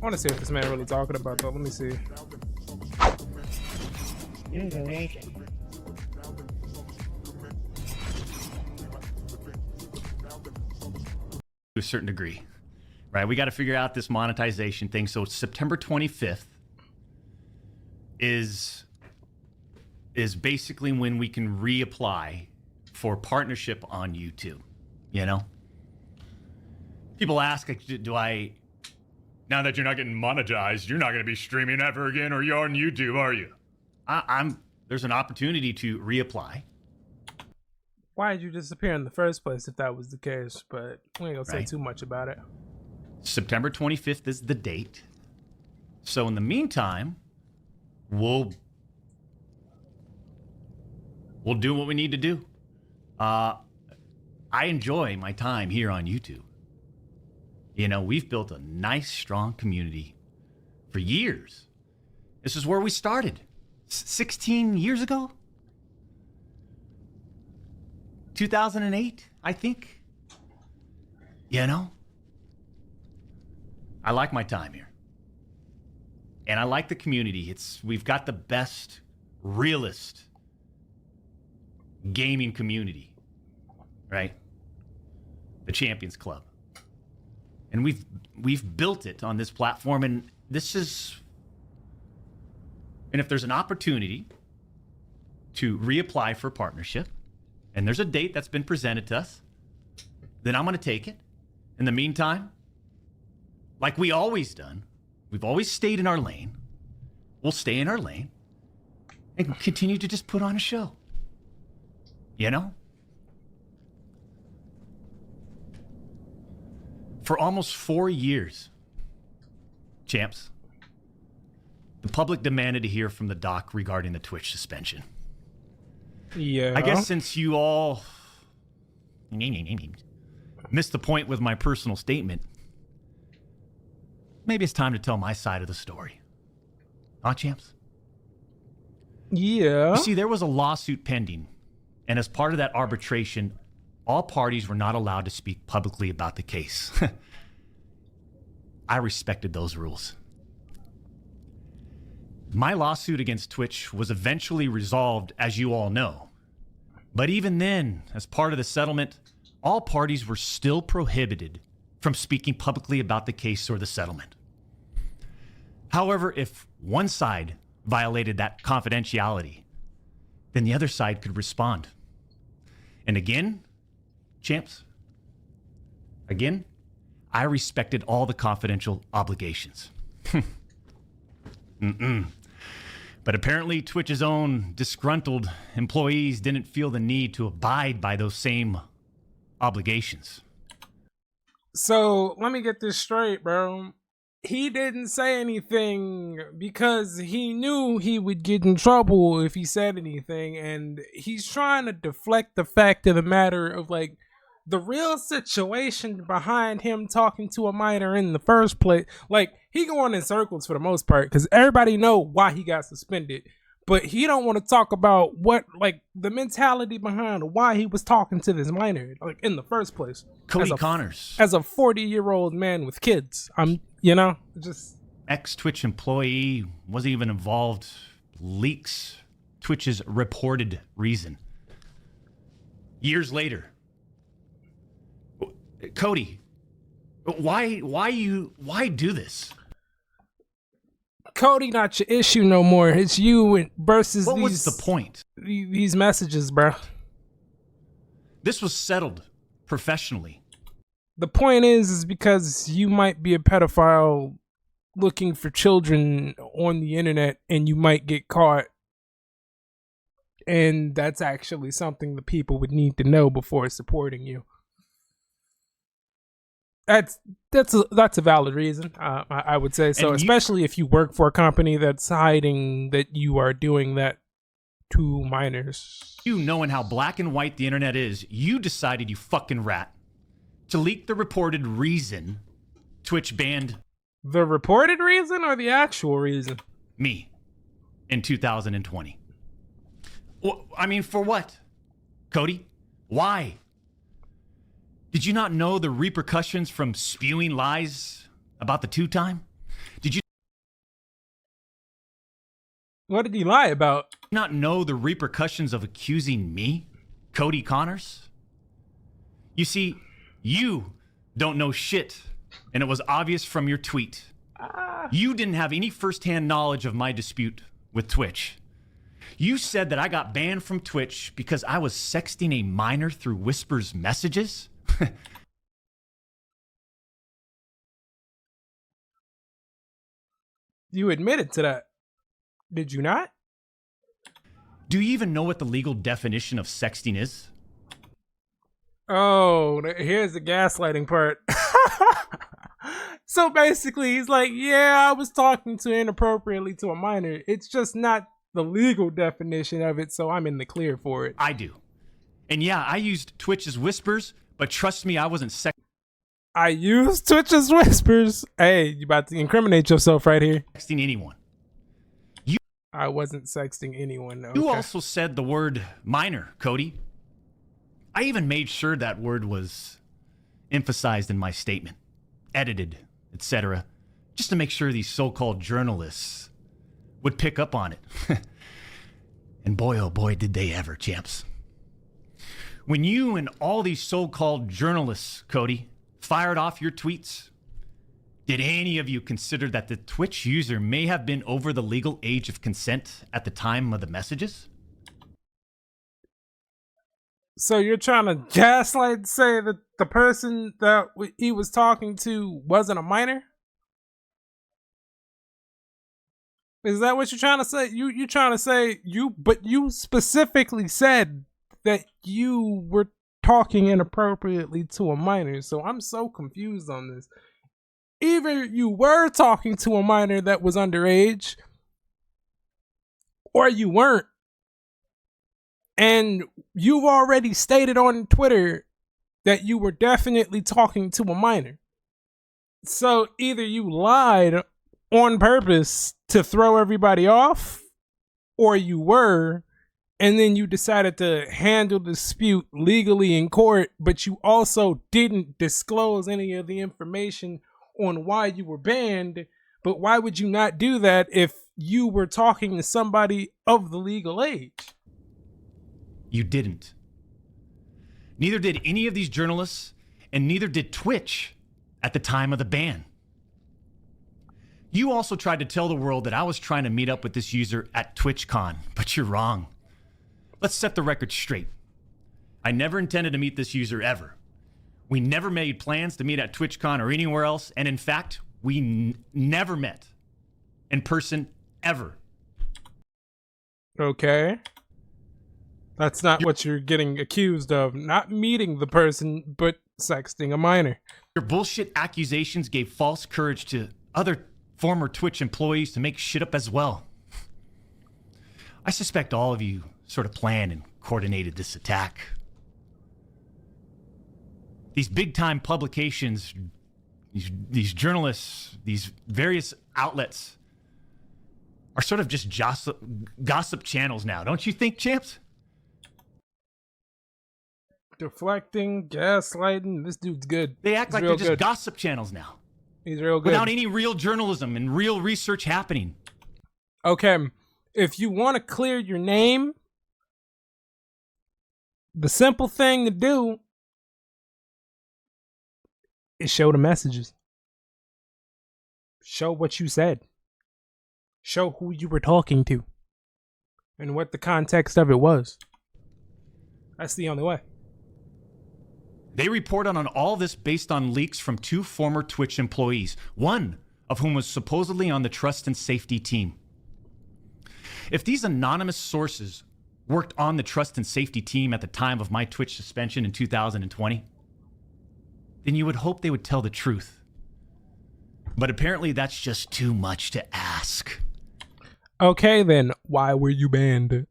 I want to see what this man really talking about, though. Let me see. To a certain degree, right? We got to figure out this monetization thing. So September 25th is basically when we can reapply for partnership on YouTube. You know, people ask, like, do I? Now that you're not getting monetized, you're not going to be streaming ever again, or you're on YouTube, are you? There's an opportunity to reapply. Why did you disappear in the first place if that was the case? But we ain't gonna say too much about it. September 25th is the date. So in the meantime, we'll do what we need to do. I enjoy my time here on YouTube. You know, we've built a nice, strong community for years. This is where we started 16 years ago. 2008, I think. You know, I like my time here. And I like the community. We've got the best, realest gaming community, right? The Champions Club. And we've built it on this platform, and if there's an opportunity to reapply for partnership, and there's a date that's been presented to us, then I'm going to take it. In the meantime, like we always done, we've always stayed in our lane. We'll stay in our lane and continue to just put on a show. You know? For almost 4 years, champs, the public demanded to hear from the doc regarding the Twitch suspension. Yeah. I guess since you all missed the point with my personal statement, maybe it's time to tell my side of the story. Huh, champs? Yeah. You see, there was a lawsuit pending, and as part of that arbitration, all parties were not allowed to speak publicly about the case. I respected those rules. My lawsuit against Twitch was eventually resolved, as you all know. But even then, as part of the settlement, all parties were still prohibited from speaking publicly about the case or the settlement. However, if one side violated that confidentiality, then the other side could respond. And again, champs, again, I respected all the confidential obligations. But apparently Twitch's own disgruntled employees didn't feel the need to abide by those same obligations. So let me get this straight, bro. He didn't say anything because he knew he would get in trouble if he said anything, and he's trying to deflect the fact of the matter of, like, the real situation behind him talking to a minor in the first place. Like, he going in circles for the most part because everybody know why he got suspended, but he don't want to talk about what, like, the mentality behind why he was talking to this minor, like, in the first place. Cody Connors, as a 40-year-old man with kids, just ex-Twitch employee, wasn't even involved, leaks Twitch's reported reason. Years later, Cody, why do this? Cody, not your issue no more. It's you versus what was the point? These messages, bro. This was settled professionally. The point is because you might be a pedophile looking for children on the internet and you might get caught. And that's actually something the people would need to know before supporting you. That's a valid reason, I would say so, especially if you work for a company that's hiding that you are doing that to minors. You knowing how black and white the internet is, you decided, you fucking rat, to leak the reported reason Twitch banned. The reported reason or the actual reason? Me. In 2020. Well, I mean, for what? Cody? Why? Did you not know the repercussions from spewing lies about the two-time? What did he lie about? Not know the repercussions of accusing me, Cody Connors? You see, you don't know shit, and it was obvious from your tweet. You didn't have any firsthand knowledge of my dispute with Twitch. You said that I got banned from Twitch because I was sexting a minor through Whisper's messages? You admitted to that, did you not? Do you even know what the legal definition of sexting is? Oh, here's the gaslighting part. So basically, he's like, yeah, I was talking to inappropriately to a minor. It's just not the legal definition of it, so I'm in the clear for it. I do. And yeah, I used Twitch's Whispers, but trust me, I wasn't I used Twitch's Whispers. Hey, you about to incriminate yourself right here. sexting anyone. I wasn't sexting anyone. Okay. You also said the word minor, Cody. I even made sure that word was emphasized in my statement, edited, etc., just to make sure these so-called journalists would pick up on it. And boy, oh boy, did they ever, champs. When you and all these so-called journalists, Cody, fired off your tweets, did any of you consider that the Twitch user may have been over the legal age of consent at the time of the messages? So you're trying to gaslight, say that the person that he was talking to wasn't a minor? Is that what you're trying to say? You trying to say but you specifically said that you were talking inappropriately to a minor. So I'm so confused on this. Either you were talking to a minor that was underage, or you weren't. And you've already stated on Twitter that you were definitely talking to a minor. So either you lied on purpose to throw everybody off, or you were, and then you decided to handle the dispute legally in court, but you also didn't disclose any of the information on why you were banned. But why would you not do that if you were talking to somebody of the legal age? You didn't. Neither did any of these journalists, and neither did Twitch at the time of the ban. You also tried to tell the world that I was trying to meet up with this user at TwitchCon, but you're wrong. Let's set the record straight. I never intended to meet this user ever. We never made plans to meet at TwitchCon or anywhere else, and in fact, we never met in person ever. Okay. That's not what you're getting accused of. Not meeting the person, but sexting a minor. Your bullshit accusations gave false courage to other former Twitch employees to make shit up as well. I suspect all of you sort of planned and coordinated this attack. These big-time publications, these journalists, these various outlets are sort of just gossip channels now, don't you think, champs? Deflecting, gaslighting. This dude's good. They act like they're just gossip channels now. He's real good. Without any real journalism and real research happening. Okay, if you want to clear your name, the simple thing to do is show the messages. Show what you said. Show who you were talking to. And what the context of it was. That's the only way. They reported on all this based on leaks from 2 former Twitch employees, one of whom was supposedly on the trust and safety team. If these anonymous sources worked on the trust and safety team at the time of my Twitch suspension in 2020, then you would hope they would tell the truth. But apparently that's just too much to ask. Okay, then why were you banned?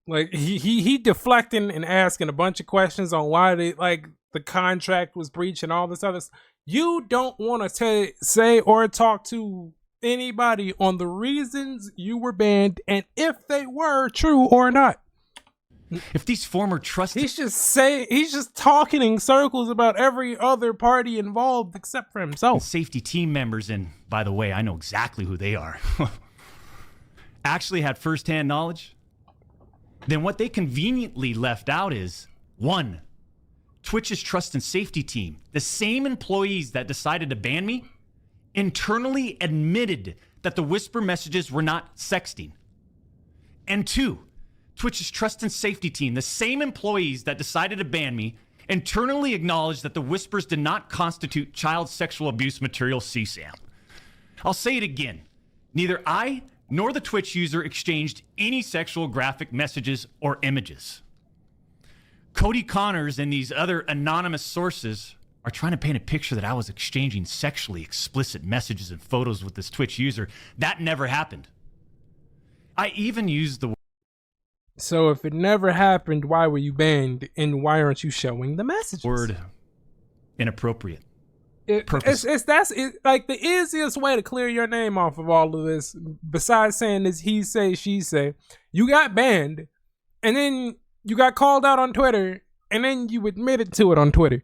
Like he deflecting and asking a bunch of questions on why the contract was breached and all this other stuff. You don't want to say or talk to anybody on the reasons you were banned and if they were true or not. If these former trusted He's just talking in circles about every other party involved except for himself. safety team members, and by the way, I know exactly who they are, actually had firsthand knowledge, then what they conveniently left out is, 1, Twitch's trust and safety team, the same employees that decided to ban me, internally admitted that the whisper messages were not sexting. And 2, Twitch's trust and safety team, the same employees that decided to ban me, internally acknowledged that the whispers did not constitute child sexual abuse material CSAM. I'll say it again. Neither I nor the Twitch user exchanged any sexual graphic messages or images. Cody Connors and these other anonymous sources are trying to paint a picture that I was exchanging sexually explicit messages and photos with this Twitch user. That never happened. I even used the So if it never happened, why were you banned? And why aren't you showing the messages? word inappropriate. It's like the easiest way to clear your name off of all of this, besides saying this he say, she say. You got banned, and then you got called out on Twitter, and then you admitted to it on Twitter.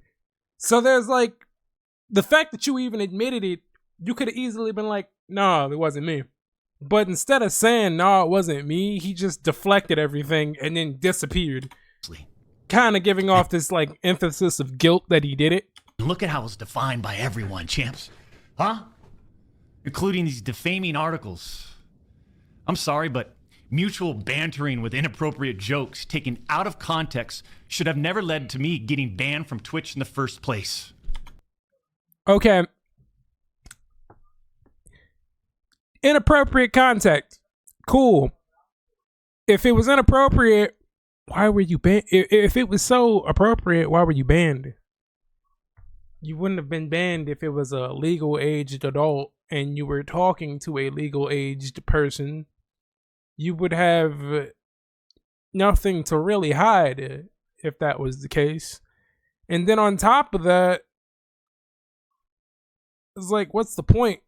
So there's like, the fact that you even admitted it, you could have easily been like, no, it wasn't me. But instead of saying, no, it wasn't me, he just deflected everything and then disappeared. Kind of giving off this like emphasis of guilt that he did it. Look at how it's defined by everyone, champs. Huh? Including these defaming articles. I'm sorry, but mutual bantering with inappropriate jokes taken out of context should have never led to me getting banned from Twitch in the first place. Okay. Inappropriate context. Cool. If it was inappropriate, why were you banned? If it was so appropriate, why were you banned? You wouldn't have been banned if it was a legal aged adult and you were talking to a legal aged person. You would have nothing to really hide if that was the case. And then on top of that, it's like, what's the point?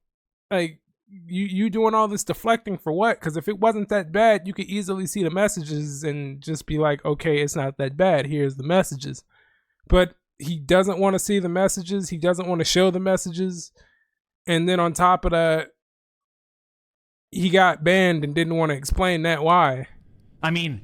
Like, you doing all this deflecting for what? Because if it wasn't that bad, you could easily see the messages and just be like, okay, it's not that bad. Here's the messages. But he doesn't want to see the messages. He doesn't want to show the messages. And then on top of that, he got banned and didn't want to explain that why. I mean...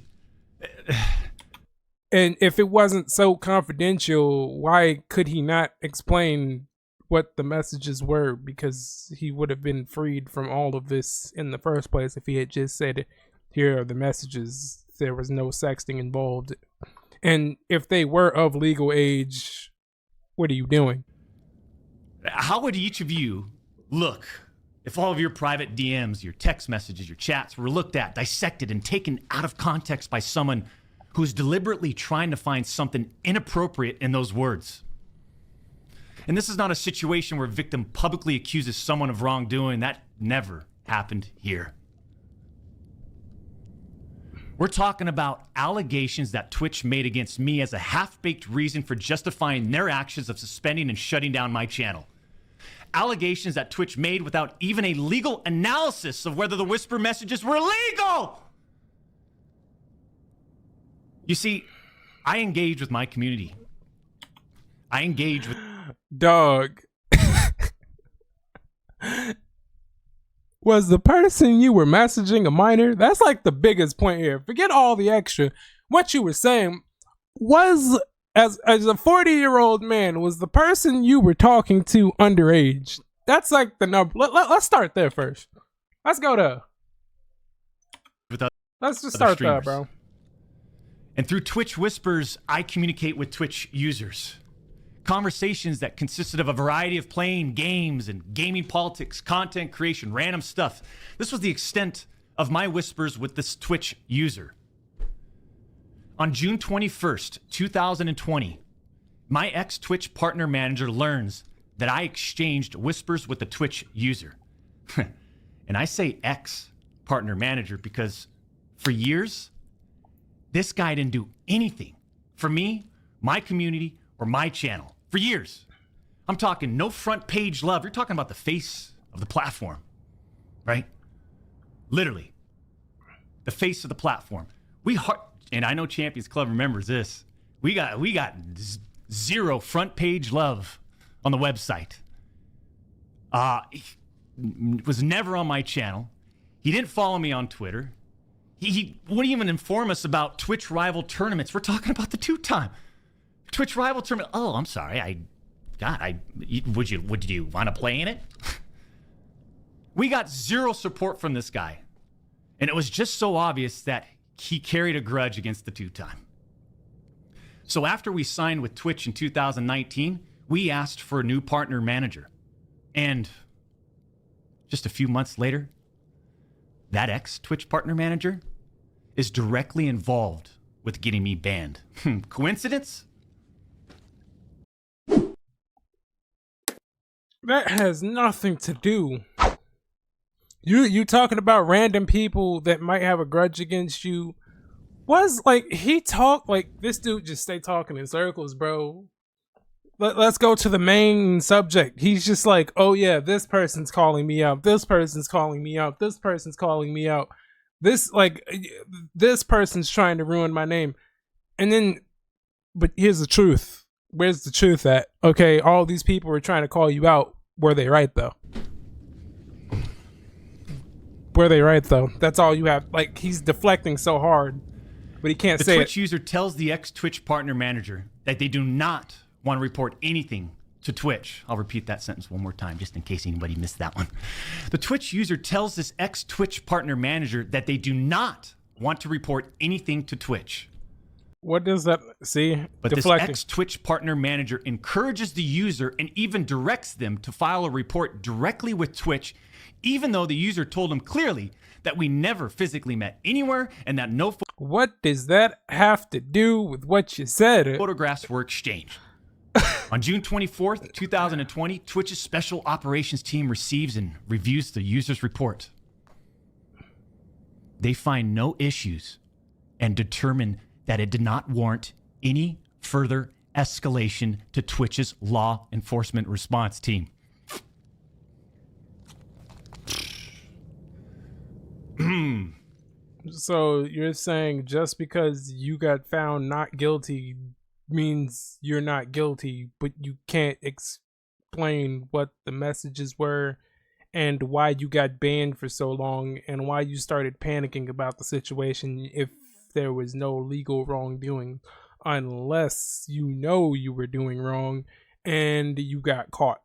And if it wasn't so confidential, why could he not explain what the messages were? Because he would have been freed from all of this in the first place if he had just said, here are the messages. There was no sexting involved. And if they were of legal age, what are you doing? How would each of you look if all of your private DMs, your text messages, your chats were looked at, dissected, and taken out of context by someone who's deliberately trying to find something inappropriate in those words? And this is not a situation where a victim publicly accuses someone of wrongdoing. That never happened here. We're talking about allegations that Twitch made against me as a half-baked reason for justifying their actions of suspending and shutting down my channel. Allegations that Twitch made without even a legal analysis of whether the whisper messages were legal. You see, I engage with my community. I engage with... Dog. Was the person you were messaging a minor? That's like the biggest point here. Forget all the extra. What you were saying was, as a 40-year-old man, was the person you were talking to underage? That's like the number. Let's start there first. Let's go there. Let's just start there, bro. And through Twitch Whispers, I communicate with Twitch users. Conversations that consisted of a variety of playing games and gaming politics, content creation, random stuff. This was the extent of my whispers with this Twitch user. On June 21st, 2020, my ex-Twitch partner manager learns that I exchanged whispers with the Twitch user. And I say ex-partner manager because for years, this guy didn't do anything for me, my community, or my channel. For years. I'm talking no front page love. You're talking about the face of the platform, right? Literally. The face of the platform. and I know Champions Club remembers this. We got zero front page love on the website. He was never on my channel. He didn't follow me on Twitter. He wouldn't even inform us about Twitch rival tournaments. We're talking about the two-time Twitch rival tournament. Oh, I'm sorry. Would you want to play in it? We got zero support from this guy. And it was just so obvious that he carried a grudge against the two-time. So after we signed with Twitch in 2019, we asked for a new partner manager. And just a few months later, that ex-Twitch partner manager is directly involved with getting me banned. Coincidence? That has nothing to do. You talking about random people that might have a grudge against you. Was like he talked like this dude just stay talking in circles, bro. Let's go to the main subject. He's just like, oh yeah, this person's calling me out. This person's calling me out. This person's calling me out. This person's trying to ruin my name. And then, but here's the truth. Where's the truth at? Okay, all these people were trying to call you out. Were they right though? Were they right though? That's all you have. Like he's deflecting so hard, but he can't say it. The Twitch user tells the ex-Twitch partner manager that they do not want to report anything to Twitch. I'll repeat that sentence one more time just in case anybody missed that one. The Twitch user tells this ex-Twitch partner manager that they do not want to report anything to Twitch. What does that see? But deflecting. This ex-Twitch partner manager encourages the user and even directs them to file a report directly with Twitch, even though the user told him clearly that we never physically met anywhere and that no What does that have to do with what you said? Photographs were exchanged. On June 24th, 2020, Twitch's special operations team receives and reviews the user's report. They find no issues and determine that it did not warrant any further escalation to Twitch's law enforcement response team. So you're saying just because you got found not guilty means you're not guilty, but you can't explain what the messages were and why you got banned for so long and why you started panicking about the situation if there was no legal wrongdoing, unless you know you were doing wrong and you got caught.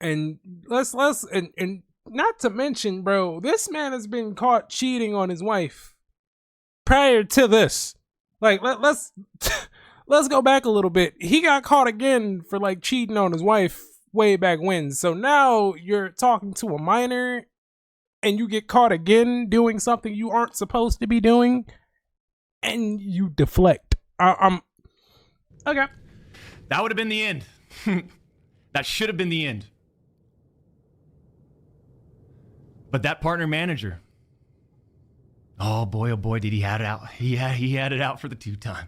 And let's not to mention, bro, this man has been caught cheating on his wife prior to this. Like, let's go back a little bit. He got caught again for like cheating on his wife way back when. So now you're talking to a minor and you get caught again doing something you aren't supposed to be doing and you deflect. I'm okay. That would have been the end. That should have been the end. But that partner manager, oh boy, did he had it out. He had it out for the two-time.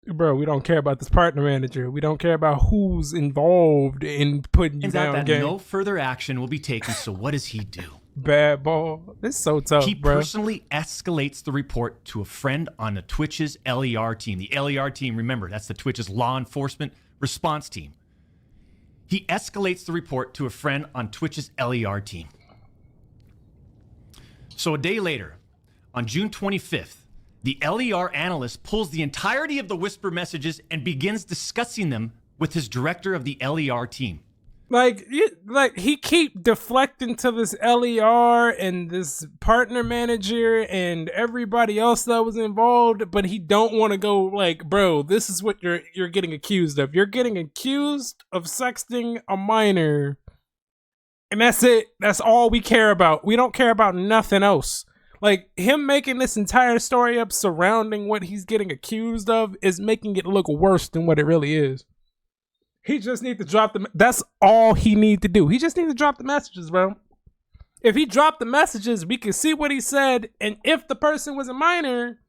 Bro, we don't care about this partner manager. We don't care about who's involved in putting you down. That no further action will be taken. So what does he do? Bad ball. This is so tough, He bro. personally escalates the report to a friend on the Twitch's LER team. The LER team, remember, that's the Twitch's law enforcement response team. He escalates the report to a friend on Twitch's LER team. So a day later, on June 25th, the LER analyst pulls the entirety of the whisper messages and begins discussing them with his director of the LER team. Like he keep deflecting to this LER and this partner manager and everybody else that was involved, but he don't want to go like, bro, this is what you're getting accused of. You're getting accused of sexting a minor. And that's it. That's all we care about. We don't care about nothing else. Like, him making this entire story up surrounding what he's getting accused of is making it look worse than what it really is. He just need to drop that's all he need to do. He just need to drop the messages, bro. If he dropped the messages, we can see what he said, and if the person was a minor,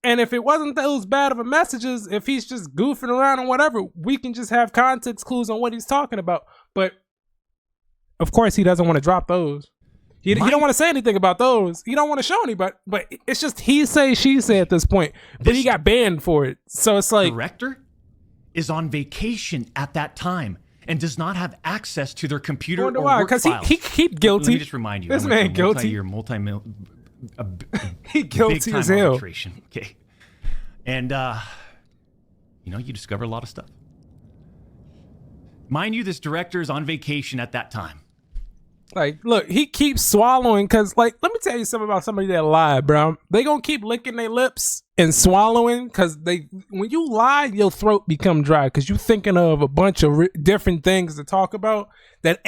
and if it wasn't those bad of a messages, if he's just goofing around and whatever, we can just have context clues on what he's talking about. But of course he doesn't want to drop those. He don't want to say anything about those. He don't want to show anybody. But it's just he say, she say at this point. But he got banned for it. So it's like... Director is on vacation at that time and does not have access to their computer or work files. Because he guilty. Let me just remind you. This man guilty. He guilty as hell. Okay. And, you discover a lot of stuff. Mind you, this director is on vacation at that time. Like, look, he keeps swallowing because, like, let me tell you something about somebody that lied, bro. They gonna keep licking their lips and swallowing because when you lie, your throat become dry because you thinking of a bunch of different things to talk about that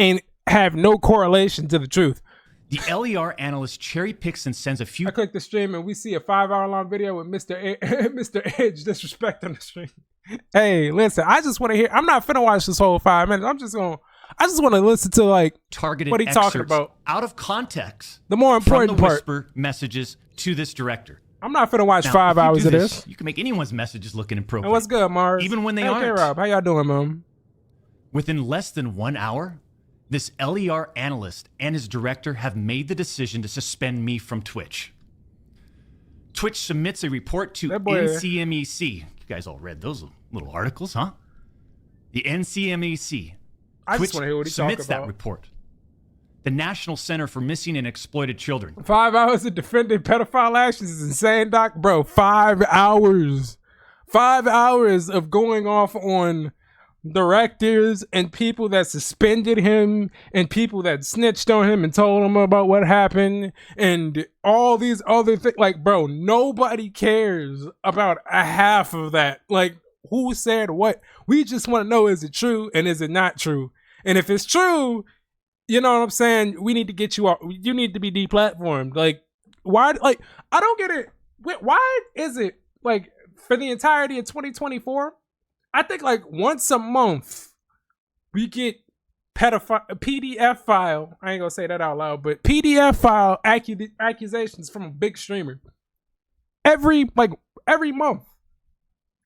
have no correlation to the truth. The LER analyst cherry picks and sends a few. I click the stream and we see a 5-hour long video with Mr. Edge disrespect on the stream. Hey, listen, I just want to hear. I'm not finna watch this whole 5 minutes. I just want to listen to like targeted what he talking about out of context. The more important from the part. Whisper messages to this director. I'm not finna watch 5 hours of this. You can make anyone's messages look inappropriate. Hey, what's good, Mars? Even when they aren't. Hey, Rob, how y'all doing, man? Within less than 1 hour, this LER analyst and his director have made the decision to suspend me from Twitch. Twitch submits a report to NCMEC. You guys all read those little articles, huh? The NCMEC. I just want to hear what he submits that report. The National Center for Missing and Exploited Children. 5 hours of defending pedophile actions is insane, Doc. Bro, 5 hours. 5 hours of going off on directors and people that suspended him and people that snitched on him and told him about what happened and all these other things. Like, bro, nobody cares about a half of that. Like, who said what? We just want to know, is it true and is it not true? And if it's true, you know what I'm saying? We need to get you off. You need to be deplatformed. Like, why? Like, I don't get it. Why is it, like, for the entirety of 2024, I think, like, once a month, we get PDF file. I ain't gonna say that out loud, but PDF file accusations from a big streamer. Every month.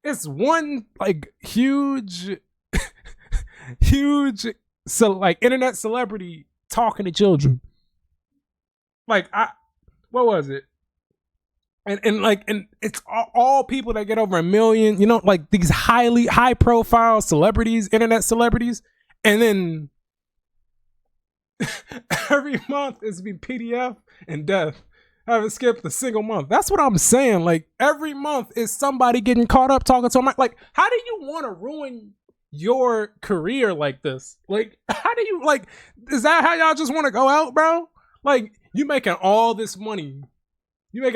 It's one, like, huge, internet celebrity talking to children. Like, what was it? And it's all people that get over 1 million, like these high profile celebrities, internet celebrities. And then every month it's been PDF and death. I haven't skipped a single month. That's what I'm saying. Like, every month is somebody getting caught up talking to them. Like, how do you want to ruin your career like this? Like, how do you, like, is that how y'all just want to go out, bro? Like, you making all this money. You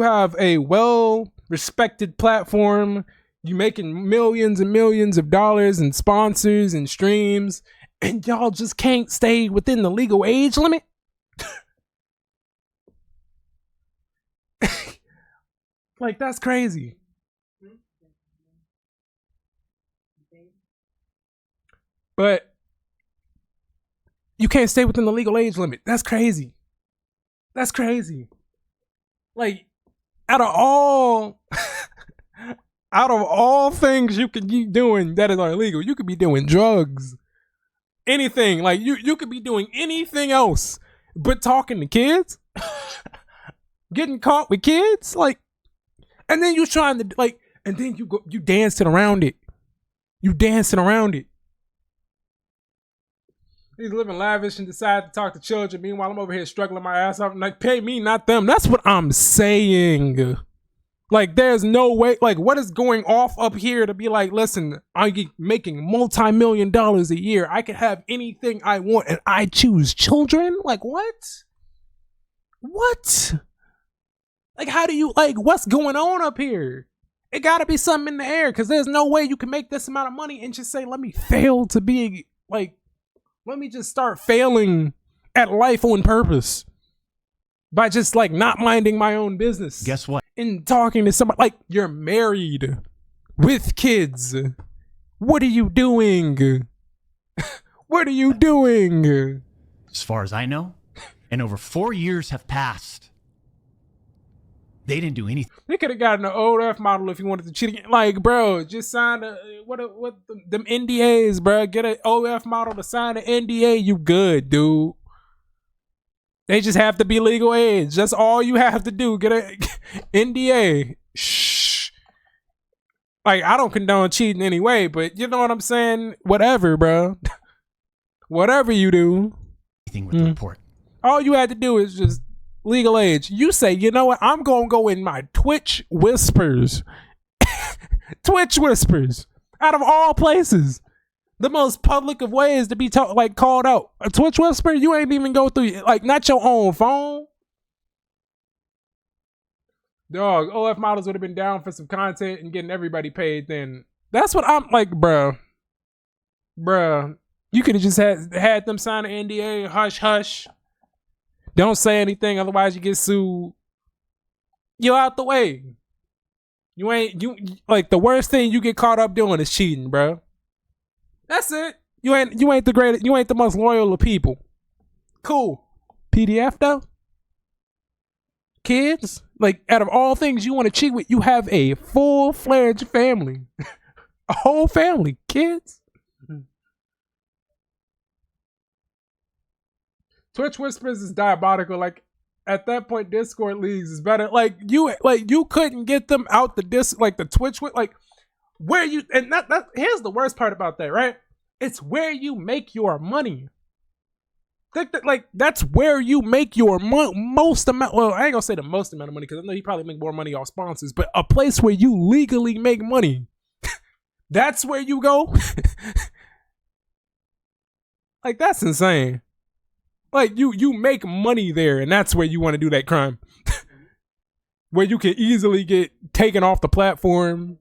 have a well-respected platform. You making millions and millions of dollars in sponsors and streams, and y'all just can't stay within the legal age limit? Like, that's crazy. But you can't stay within the legal age limit. That's crazy. That's crazy. Like, out of all things you could be doing that is illegal, you could be doing drugs. Anything. Like, you could be doing anything else but talking to kids. Getting caught with kids. Like, and then you trying to, like, and then you dancing around it. You dancing around it. He's living lavish and decide to talk to children. Meanwhile, I'm over here struggling my ass off. Like, pay me, not them. That's what I'm saying. Like, there's no way. Like, what is going off up here to be like, listen, I'm making multi-million dollars a year. I can have anything I want and I choose children? Like, what? What? Like, how do you, like, what's going on up here? It gotta be something in the air, because there's no way you can make this amount of money and just say, let me fail to be, like, let me just start failing at life on purpose by just, like, not minding my own business. Guess what? And talking to somebody, like, you're married with kids. What are you doing? What are you doing? As far as I know, and over 4 years have passed, They didn't do anything. They could have gotten an old F model if you wanted to cheat again. Like, bro, just sign them NDAs, bro. Get an OF model to sign an NDA. You good, dude. They just have to be legal age. That's all you have to do. Get a NDA. Shh. Like, I don't condone cheating anyway, but you know what I'm saying? Whatever, bro. Whatever you do. Anything with the report. All you had to do is just legal age. You say, you know what? I'm going to go in my Twitch whispers. Twitch whispers. Out of all places. The most public of ways to be called out. A Twitch whisper, you ain't even go through, like, not your own phone. Dog, OF models would have been down for some content and getting everybody paid then. That's what I'm like, bruh. Bruh. You could have just had them sign an NDA, hush, hush. Don't say anything, otherwise you get sued. You're out the way. Like, the worst thing you get caught up doing is cheating, bruh. That's it. You ain't the greatest. You ain't the most loyal of people. Cool. PDF though. Kids, like, out of all things you want to cheat with, you have a full-fledged family, a whole family. Kids. Twitch whispers is diabolical. Like, at that point, Discord leagues is better. Like you couldn't get them out the the Twitch like. Where you and that here's the worst part about that, right? It's where you make your money. Like that's where you make your most amount. Well, I ain't gonna say the most amount of money because I know he probably make more money off sponsors, but a place where you legally make money. That's where you go. Like, that's insane. Like, you make money there, and that's where you want to do that crime. Where you can easily get taken off the platform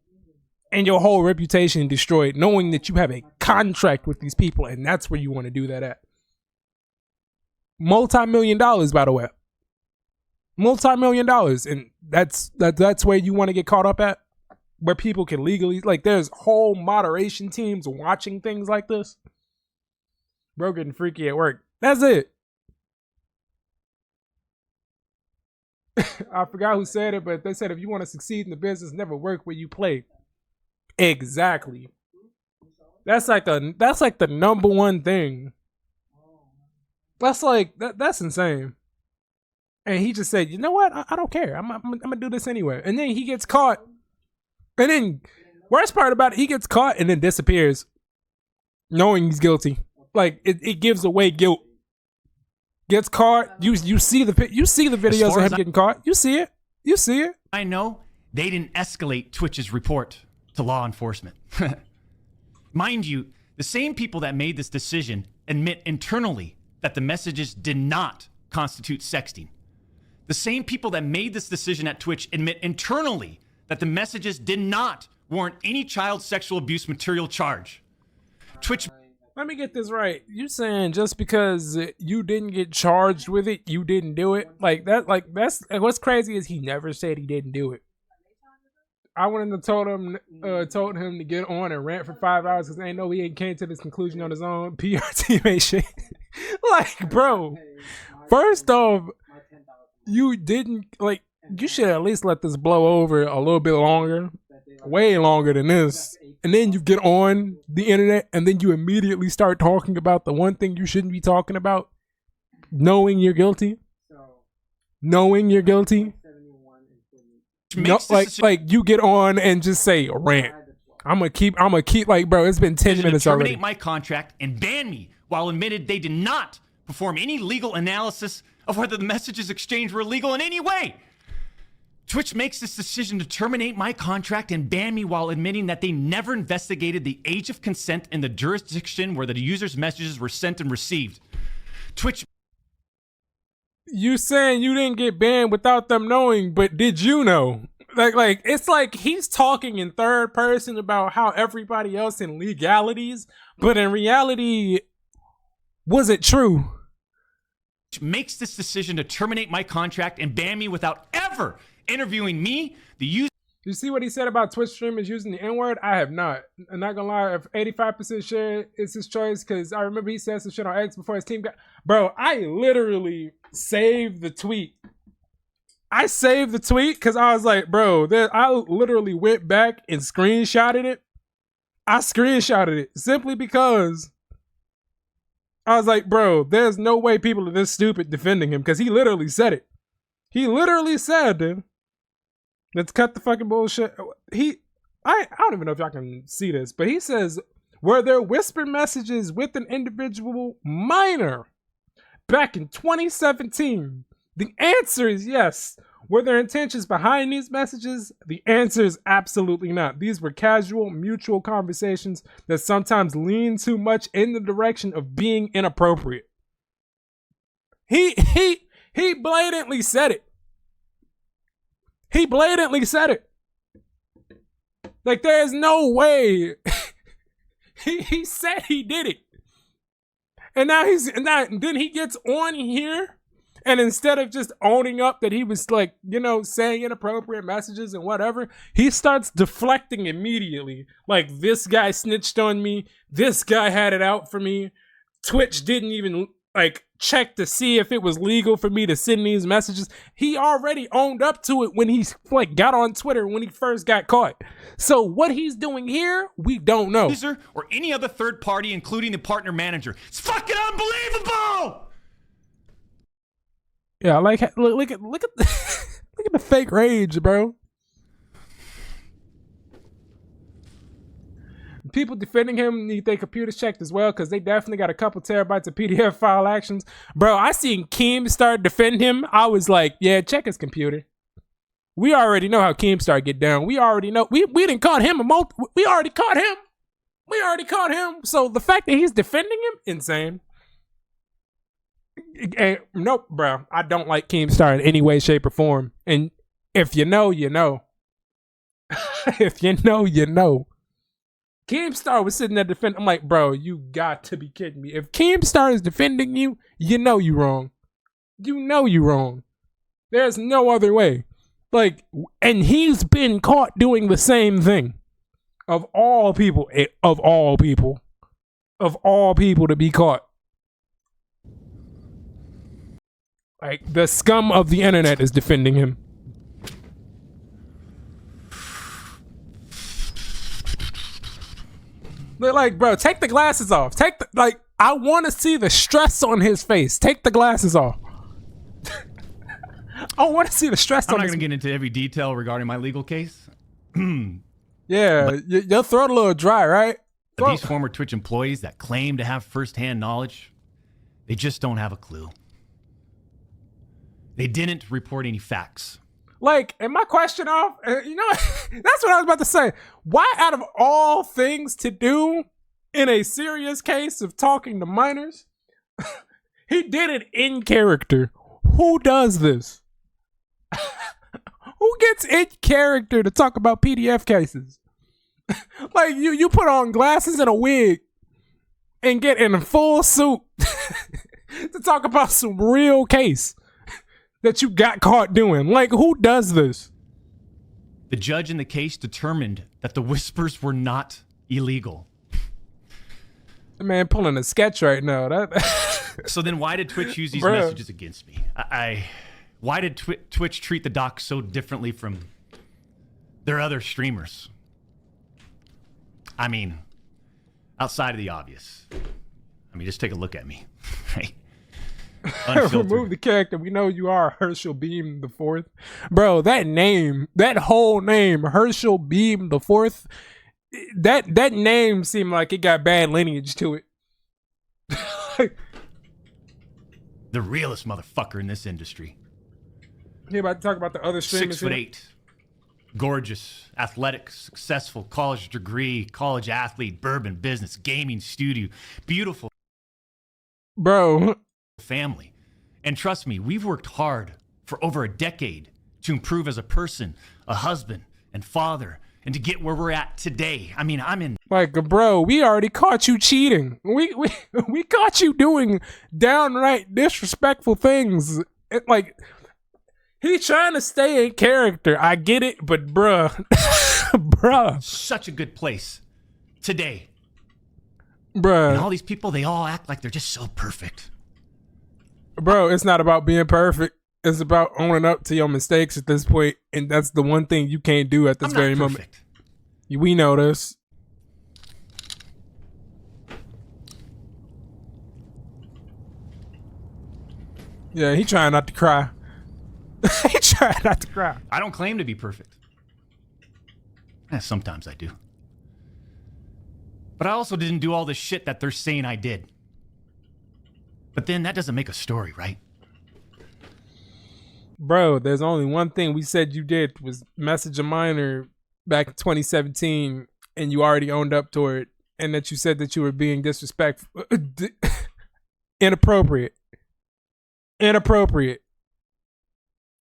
and your whole reputation destroyed, knowing that you have a contract with these people, and that's where you want to do that at. Multi-million-dollars, by the way. Multi-million-dollars, and that's where you want to get caught up at, where people can legally, like, there's whole moderation teams watching things like this. Bro getting freaky at work. That's it. I forgot who said it, but they said if you want to succeed in the business, never work where you play. Exactly. That's like the number one thing. That's insane. And he just said, you know what? I don't care. I'm gonna do this anyway. And then he gets caught. And then worst part about it, he gets caught and then disappears, knowing he's guilty. Like, it gives away guilt. Gets caught. You see the videos of him getting caught. You see it. I know they didn't escalate Twitch's report to law enforcement. Mind you, the same people that made this decision admit internally that the messages did not constitute sexting. The same people that made this decision at Twitch admit internally that the messages did not warrant any child sexual abuse material charge. Twitch. Let me get this right. You saying just because you didn't get charged with it, you didn't do it? That's what's crazy is he never said he didn't do it. I wouldn't have told him to get on and rant for 5 hours because I know he ain't came to this conclusion on his own. PR teammate shit. Like, bro, first off, you didn't, like, you should at least let this blow over a little bit longer, way longer than this. And then you get on the internet and then you immediately start talking about the one thing you shouldn't be talking about, knowing you're guilty. Knowing you're guilty. No, like you get on and just say rant. I'm gonna keep like, bro, it's been 10 minutes already. Terminate my contract and ban me while admitted they did not perform any legal analysis of whether the messages exchanged were illegal in any way. Twitch makes this decision to terminate my contract and ban me while admitting that they never investigated the age of consent in the jurisdiction where the user's messages were sent and received. Twitch. You saying you didn't get banned without them knowing, but did you know? Like it's like he's talking in third person about how everybody else in legalities, but in reality, was it true? Makes this decision to terminate my contract and ban me without ever interviewing me, the user. You see what he said about Twitch streamers using the N-word? I have not. I'm not gonna lie, if 85% share is his choice, because I remember he said some shit on X before his team got... Bro, I literally saved the tweet I saved the tweet because I was like, bro, I literally went back and screenshotted it. I screenshotted it simply because I was like, bro, there's no way people are this stupid defending him, because he literally said it. He literally said, dude, let's cut the fucking bullshit. I don't even know if y'all can see this, but he says, were there whisper messages with an individual minor back in 2017? The answer is yes. Were there intentions behind these messages? The answer is absolutely not. These were casual, mutual conversations that sometimes lean too much in the direction of being inappropriate. He blatantly said it. He blatantly said it. Like, there's no way. he said he did it. And now then he gets on here, and instead of just owning up that he was, like, you know, saying inappropriate messages and whatever, he starts deflecting immediately. Like, this guy snitched on me. This guy had it out for me. Twitch didn't even, like, check to see if it was legal for me to send these messages. He already owned up to it when he, like, got on Twitter when he first got caught. So what he's doing here, we don't know. Or any other third party, including the partner manager. It's fucking unbelievable! Yeah, like, look at look at the fake rage, bro. People defending him need their computers checked as well, because they definitely got a couple terabytes of PDF file actions. Bro, I seen Keemstar defend him. I was like, yeah, check his computer. We already know how Keemstar get down. We already know. We didn't caught him we already caught him. We already caught him. So the fact that he's defending him, insane. Nope, bro. I don't like Keemstar in any way, shape, or form. And if you know, you know. If you know, you know. Keemstar was sitting there defending. I'm like, bro, you got to be kidding me. If Keemstar is defending you, you know you wrong. You know you wrong. There's no other way. Like, and he's been caught doing the same thing. Of all people to be caught. Like, the scum of the internet is defending him. They're like, bro, take the glasses off. I want to see the stress on his face. Take the glasses off. I want to see the stress on his face. I'm not going to get into every detail regarding my legal case. Yeah, your throat a little dry, right? But these former Twitch employees that claim to have firsthand knowledge, they just don't have a clue. They didn't report any facts. Like, and my question off, you know, that's what I was about to say. Why, out of all things to do in a serious case of talking to minors, he did it in character? Who does this? Who gets in character to talk about PDF cases? Like, you put on glasses and a wig and get in a full suit to talk about some real case that you got caught doing. Like, who does this? The judge in the case determined that the whispers were not illegal. Man, pulling a sketch right now. So then why did Twitch use these messages against me? Why did Twitch treat the doc so differently from their other streamers? I mean, outside of the obvious. I mean, just take a look at me. Right? Remove the character. We know you are Herschel Beam the Fourth, bro. That name, that whole name, Herschel Beam the Fourth. That name seemed like it got bad lineage to it. The realest motherfucker in this industry. You about to talk about the other streamers? 6'8", gorgeous, athletic, successful, college degree, college athlete, bourbon business, gaming studio, beautiful, bro. Family. And trust me, we've worked hard for over a decade to improve as a person, a husband, and father, and to get where we're at today. I mean, I'm in. Like, bro, we already caught you cheating. We caught you doing downright disrespectful things. Like, he's trying to stay in character. I get it, but bruh. Such a good place today. Bruh. And all these people, they all act like they're just so perfect. Bro, it's not about being perfect. It's about owning up to your mistakes at this point, and that's the one thing you can't do at this very moment. We know this. Yeah, he trying not to cry. He trying not to cry. I don't claim to be perfect. Sometimes I do. But I also didn't do all the shit that they're saying I did. But then that doesn't make a story, right? Bro, there's only one thing we said you did was message a minor back in 2017, and you already owned up to it, and that you said that you were being disrespectful. Inappropriate.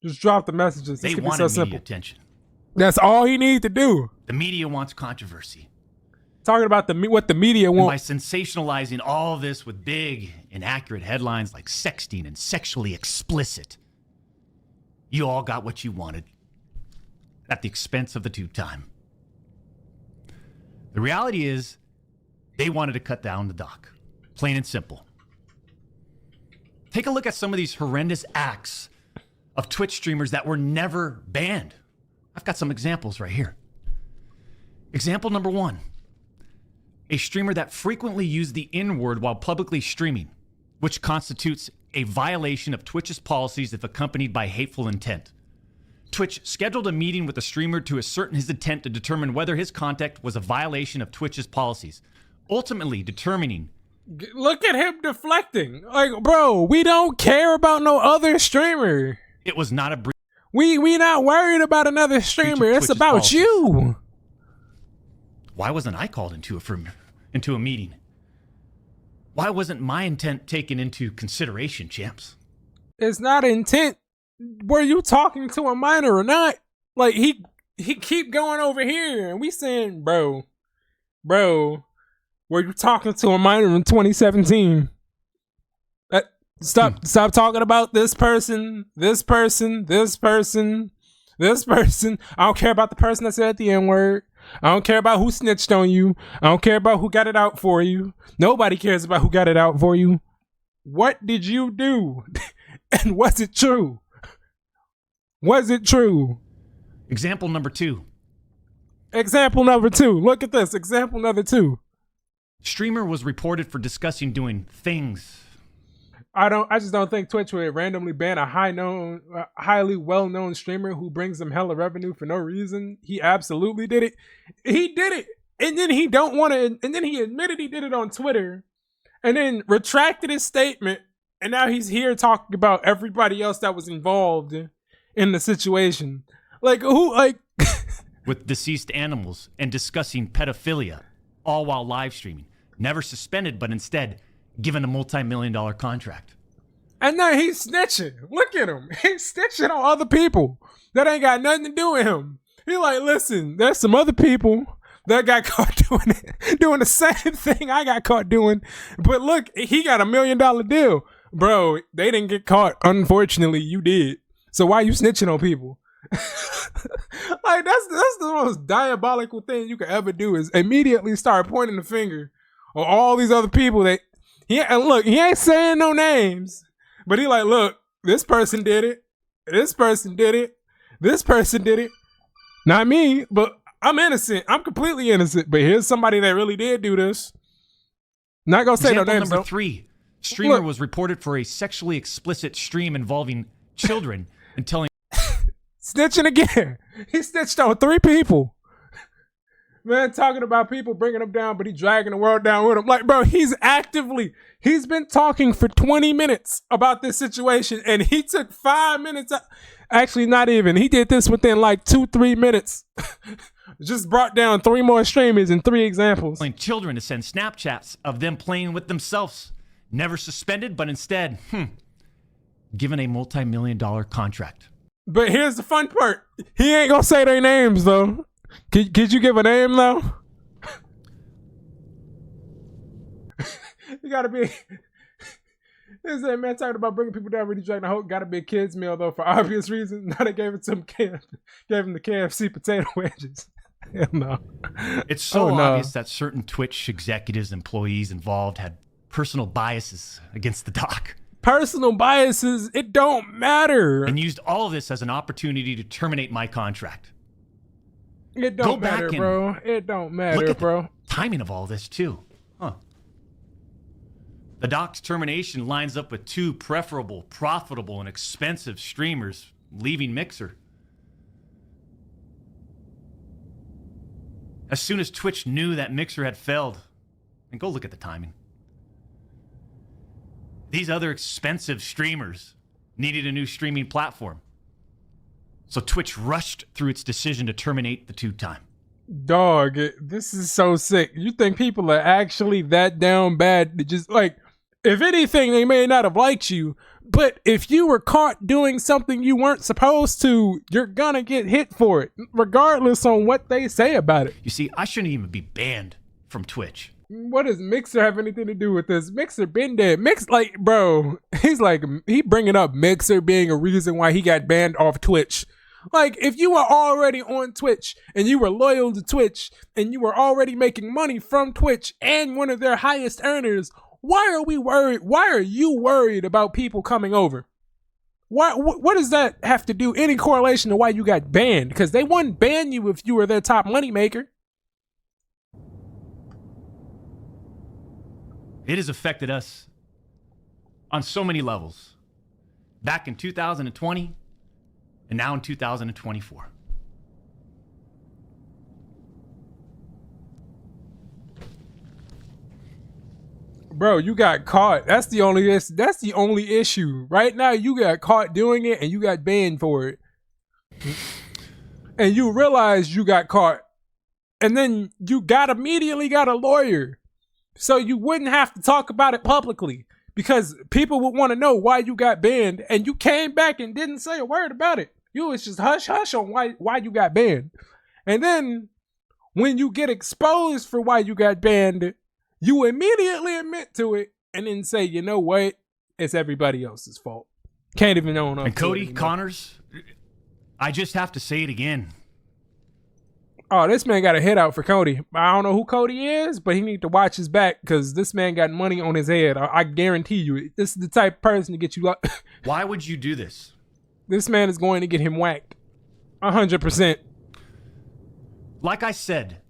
Just drop the messages. They wanted media attention. That's all he needs to do. The media wants controversy. Talking about what the media wants. By sensationalizing all of this with big, inaccurate headlines like sexting and sexually explicit, you all got what you wanted at the expense of the tube time. The reality is, they wanted to cut down the doc. Plain and simple. Take a look at some of these horrendous acts of Twitch streamers that were never banned. I've got some examples right here. Example number 1. A streamer that frequently used the N-word while publicly streaming, which constitutes a violation of Twitch's policies if accompanied by hateful intent. Twitch scheduled a meeting with the streamer to ascertain his intent to determine whether his conduct was a violation of Twitch's policies, ultimately determining. Look at him deflecting. Like, bro, we don't care about no other streamer. It was not a breach. We not worried about another streamer. It's about policies. You. Why wasn't I called into a meeting? Why wasn't my intent taken into consideration, champs? It's not intent. Were you talking to a minor or not? Like, he keep going over here, and we saying, bro, were you talking to a minor in 2017? Stop talking about this person. I don't care about the person that said the N-word. I don't care about who snitched on you. I don't care about who got it out for you. Nobody cares about who got it out for you. What did you do? And was it true? Was it true? Example number 2. Look at this. Example number 2. Streamer was reported for discussing doing things. I just don't think Twitch would randomly ban a highly well-known streamer who brings them hella revenue for no reason. He absolutely did it. He did it. And then he admitted he did it on Twitter and then retracted his statement. And now he's here talking about everybody else that was involved in the situation. Like, who, like... With deceased animals and discussing pedophilia, all while live streaming. Never suspended, but instead given a multi-million-dollar contract. And now he's snitching. Look at him. He's snitching on other people that ain't got nothing to do with him. He like, listen, there's some other people that got caught doing the same thing I got caught doing. But look, he got $1 million deal. Bro, they didn't get caught. Unfortunately, you did. So why you snitching on people? Like, that's the most diabolical thing you could ever do is immediately start pointing the finger on all these other people that and look, he ain't saying no names, but he like, look, this person did it. This person did it. This person did it. Not me, but I'm innocent. I'm completely innocent. But here's somebody that really did do this. Not gonna say no names. Number 3. Streamer was reported for a sexually explicit stream involving children and telling. Snitching again. He snitched on 3 people. Man, talking about people bringing him down, but he dragging the world down with him. Like, bro, he's been talking for 20 minutes about this situation, and he took 5 minutes. Actually, not even. He did this within like 2-3 minutes. Just brought down 3 more streamers and 3 examples. Children to send Snapchats of them playing with themselves. Never suspended, but instead, given a multi-million-dollar contract. But here's the fun part. He ain't gonna say their names, though. Could you give a name, though? You gotta be... This man talking about bringing people down, really dragging the whole... Gotta be a kid's meal, though, for obvious reasons. Now they gave it to him, gave him the KFC potato wedges. Hell no. It's so obvious that certain Twitch executives, employees involved had personal biases against the doc. personal biases, it don't matter. And used all of this as an opportunity to terminate my contract. It don't matter, bro. It don't matter, bro. Timing of all this too. Huh. The doc's termination lines up with two preferable, profitable, and expensive streamers leaving Mixer. As soon as Twitch knew that Mixer had failed, and go look at the timing. These other expensive streamers needed a new streaming platform. So Twitch rushed through its decision to terminate the two-time. Dog, this is so sick. You think people are actually that down bad to just, like, if anything, they may not have liked you, but if you were caught doing something you weren't supposed to, you're gonna get hit for it, regardless on what they say about it. You see, I shouldn't even be banned from Twitch. What does Mixer have anything to do with this? Mixer been dead. Like, bro, he bringing up Mixer being a reason why he got banned off Twitch. Like, if you were already on Twitch and you were loyal to Twitch and you were already making money from Twitch and one of their highest earners, why are we worried? Why are you worried about people coming over? What does that have to do? Any correlation to why you got banned? Because they wouldn't ban you if you were their top money maker. It has affected us on so many levels. Back in 2020 and now in 2024. Bro, you got caught. That's the only issue. Right now, you got caught doing it and you got banned for it. And you realize you got caught. And then you immediately got a lawyer. So you wouldn't have to talk about it publicly. Because people would want to know why you got banned. And you came back and didn't say a word about it. You was just hush on why you got banned. And then when you get exposed for why you got banned, you immediately admit to it and then say, you know what? It's everybody else's fault. Can't even own up. And Cody Connors, I just have to say it again. Oh, this man got a hit out for Cody. I don't know who Cody is, but he need to watch his back because this man got money on his head. I guarantee you. This is the type of person to get you Why would you do this? This man is going to get him whacked. 100%. Like I said,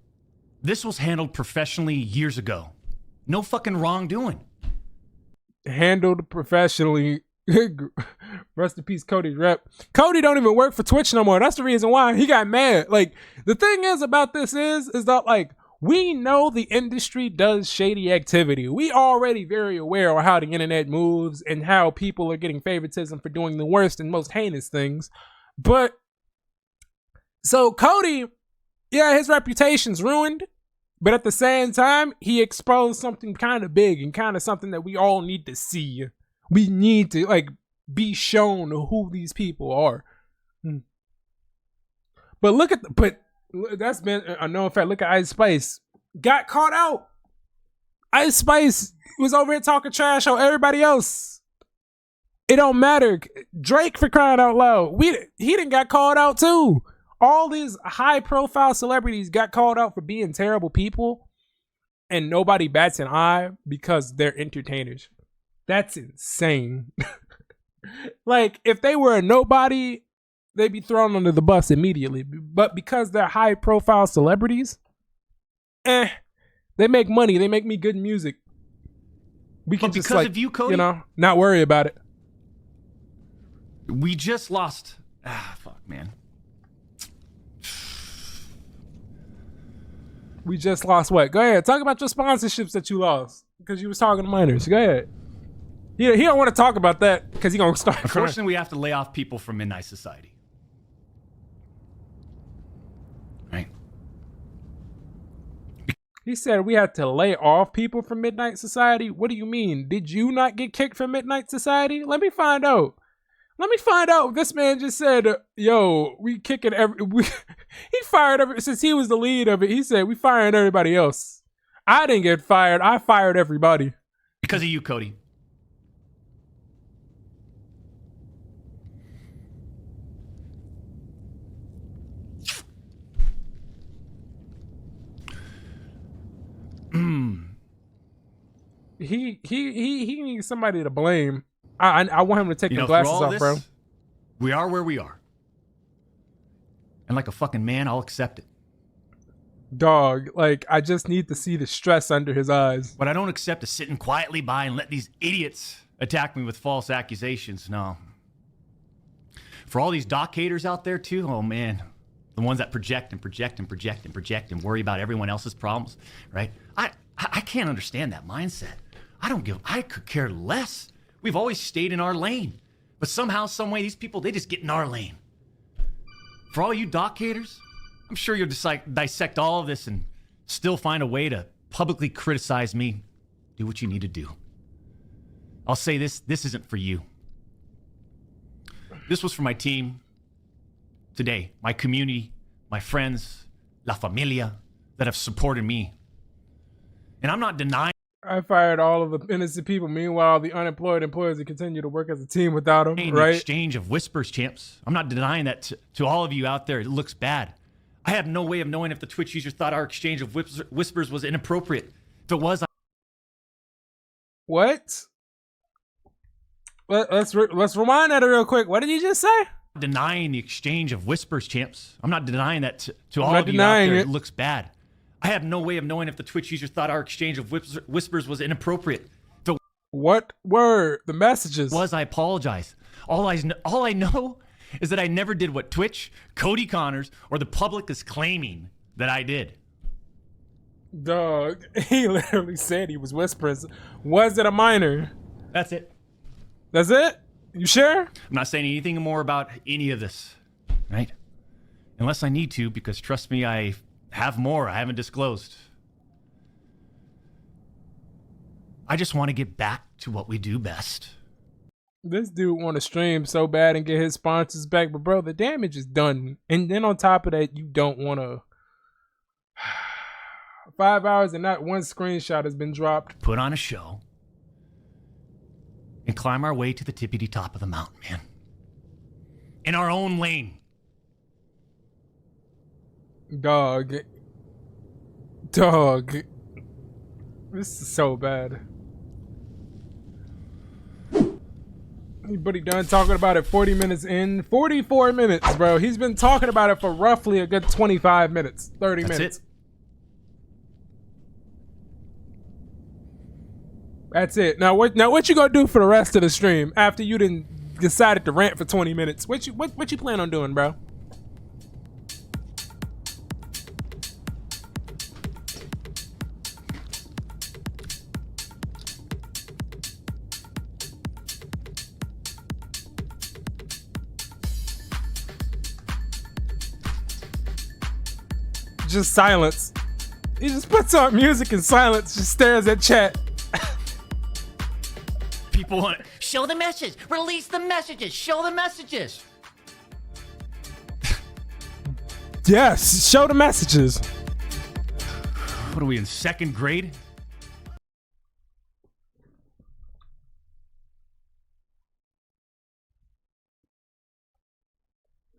this was handled professionally years ago. No fucking wrongdoing. Handled professionally. Rest in peace, Cody's rep. Cody don't even work for Twitch no more. That's the reason why he got mad. Like, the thing is about this is that, like, we know the industry does shady activity. We already very aware of how the internet moves and how people are getting favoritism for doing the worst and most heinous things. But, so Cody, yeah, his reputation's ruined. But at the same time, he exposed something kind of big and kind of something that we all need to see. We need to, like, be shown who these people are. But that's been a known fact. Look at Ice Spice. Got caught out. Ice Spice was over here talking trash on everybody else. It don't matter. Drake, for crying out loud. He done got called out too. All these high-profile celebrities got called out for being terrible people, and nobody bats an eye because they're entertainers. That's insane. Like, if they were a nobody, they'd be thrown under the bus immediately. But because they're high-profile celebrities, they make money. They make me good music. We can just, like, of you, Cody, not worry about it. We just lost. Fuck, man. We just lost what? Go ahead. Talk about your sponsorships that you lost because you was talking to minors. Go ahead. He don't want to talk about that because he's going to start. Unfortunately, we have to lay off people from Midnight Society. Right. He said we had to lay off people from Midnight Society. What do you mean? Did you not get kicked from Midnight Society? Let me find out. This man just said, yo, we kicking he fired since he was the lead of it. He said, we firing everybody else. I didn't get fired. I fired everybody. Because of you, Cody. He needs somebody to blame. I want him to take the glasses through all off, bro. We are where we are. And like a fucking man, I'll accept it. Dog, like, I just need to see the stress under his eyes. What I don't accept is sitting quietly by and let these idiots attack me with false accusations. No. For all these doc haters out there, too, oh, man. The ones that project and project and project and project and worry about everyone else's problems, right? I can't understand that mindset. I could care less. We've always stayed in our lane. But somehow, some way, these people, they just get in our lane. For all you doc haters, I'm sure you'll dissect all of this and still find a way to publicly criticize me. Do what you need to do. I'll say this isn't for you. This was for my team today, my community, my friends, La Familia that have supported me. And I'm not denying. I fired all of the innocent people. Meanwhile, the unemployed employees that continue to work as a team without him, the right? Exchange of whispers, champs. I'm not denying that to all of you out there. It looks bad. I have no way of knowing if the Twitch user thought our exchange of whispers was inappropriate. If it was, what? Let's rewind that real quick. What did you just say? Denying the exchange of whispers, champs. I'm not denying that to all of you out there. It looks bad. I have no way of knowing if the Twitch user thought our exchange of whispers was inappropriate. What were the messages? I apologize. All I know is that I never did what Twitch, Cody Connors, or the public is claiming that I did. Dog, he literally said he was whispering. Was it a minor? That's it. That's it? You sure? I'm not saying anything more about any of this, right? Unless I need to, because trust me, I have more I haven't disclosed. I just want to get back to what we do best. This dude want to stream so bad and get his sponsors back, but bro, the damage is done. And then on top of that, you don't want to. 5 hours and not one screenshot has been dropped. Put on a show and climb our way to the tippity top of the mountain, man. In our own lane. Dog. This is so bad. Anybody done talking about it 40 minutes in? 44 minutes, bro. He's been talking about it for roughly a good 25 minutes, 30 minutes. That's it. That's it. Now what you gonna do for the rest of the stream after you didn't decided to rant for 20 minutes? What you plan on doing, bro? Just silence. He just puts on music and silence, just stares at chat. People want to show the message, release the messages, show the messages. Yes, show the messages. What are we in second grade?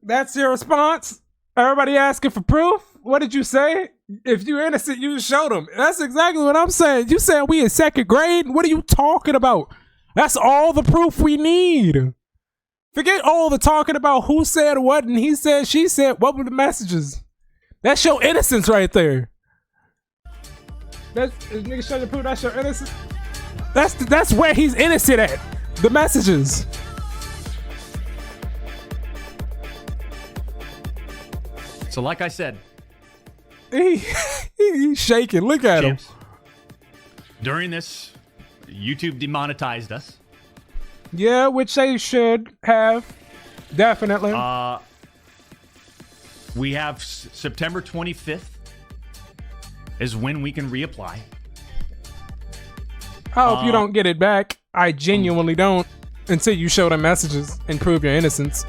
That's your response? Everybody asking for proof? What did you say? If you're innocent, you show them. That's exactly what I'm saying. You saying we in second grade? What are you talking about? That's all the proof we need. Forget all the talking about who said what and he said, she said. What were the messages? That's your innocence right there. That's nigga showing the proof. That's your innocence. That's where he's innocent at. The messages. So like I said, he's shaking. Look at him. During this, YouTube demonetized us. Yeah, which they should have. Definitely. We have September 25th is when we can reapply. I hope you don't get it back. I genuinely don't until you show the messages and prove your innocence.